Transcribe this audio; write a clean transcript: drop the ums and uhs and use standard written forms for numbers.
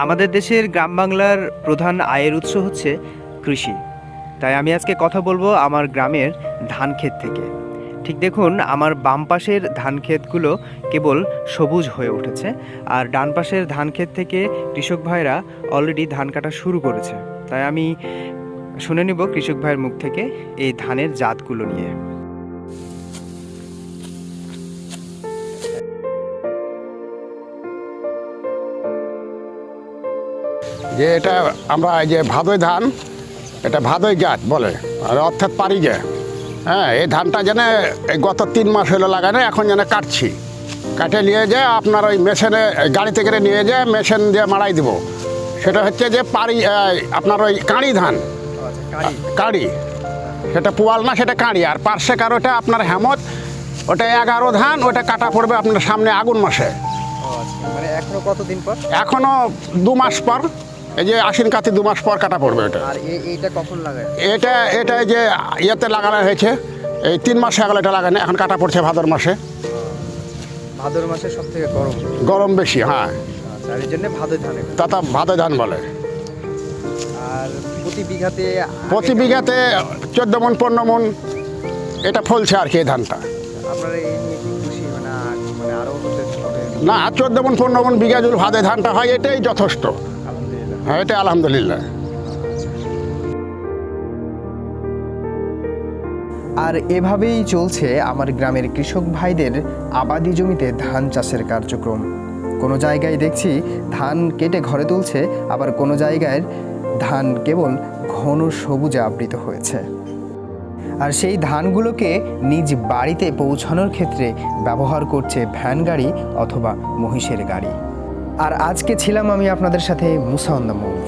আমাদের দেশের গ্রাম বাংলার প্রধান আয়ের উৎস হচ্ছে কৃষি। তাই আমি আজকে কথা বলবো আমার গ্রামের ধান ক্ষেত থেকে। ঠিক দেখুন, আমার বাম পাশের ধান ক্ষেতগুলো কেবল সবুজ হয়ে উঠেছে, আর ডান পাশের ধান ক্ষেত থেকে কৃষক ভাইরা অলরেডি ধান কাটা শুরু করেছে। তাই আমি শুনে নিব কৃষক ভাইয়ের মুখ থেকে এই ধানের জাতগুলো নিয়ে। যে এটা আমরা এই যে ভাদই ধান, এটা ভাদই জাত বলে, আর অর্থাৎ পারি যে হ্যাঁ, এই ধানটা যেন এই গত 3 মাস হলো লাগানো, এখন যেন কাটছি, কাটে নিয়ে যায় আপনার ওই মেশিনে, গাড়িতে করে নিয়ে যায় মেশিন দিয়ে মাড়াই দিব। সেটা হচ্ছে যে পারি আপনার ওই কাঁড়ি ধান, কাঁড়ি, সেটা পোয়াল না, সেটা কাঁড়ি। আর পার্শ্বেকার ওটা আপনার হেমত, ওটা 11 ধান, ওটা কাটা পড়বে আপনার সামনে আগুন মাসে। মানে এখনো কতদিন পর? এখনো 2 মাস পর, এই যে আশ্বিন কার্তিক 2 মাস পর কাটা পড়বে এটা। আর এইটা কখন লাগায়? এটা যে ইয়েতে লাগানো হয়েছে, এই 3 মাস হয়ে গেল এটা লাগানো, এখন কাটা পড়ছে ভাদর মাসে। ভাদর মাসে সব থেকে গরম বেশি, হ্যাঁ, আর এই জন্য ভাদর ধানে তা ভাদর ধান বলে। আর প্রতি বিঘাতে 14 মণ 15 মণ এটা ফলছে আর কি এই ধানটা। আপনারা এই নিয়ে কি খুশি? মানে আরো না, 14 মণ 15 মণ বিঘা যদি ভাদে ধানটা হয়, এটাই যথেষ্ট। আলহামদুলিল্লাহ। হ্যাঁ, এটা আলহামদুলিল্লাহ। আর এভাবেই চলছে আমার গ্রামের কৃষক ভাইদের আবাদি জমিতে ধান চাষের কার্যক্রম। কোনো জায়গায় দেখছি ধান কেটে ঘরে তুলছে, আবার কোনো জায়গায় ধান কেবল ঘন সবুজে আবৃত হয়েছে। আর সেই ধানগুলোকে নিজ বাড়িতে পৌঁছানোর ক্ষেত্রে ব্যবহার করছে ভ্যান গাড়ি অথবা মহিষের গাড়ি। আর আজকে ছিলাম আমি আপনাদের সাথে মুসা অন দ্য মুভ।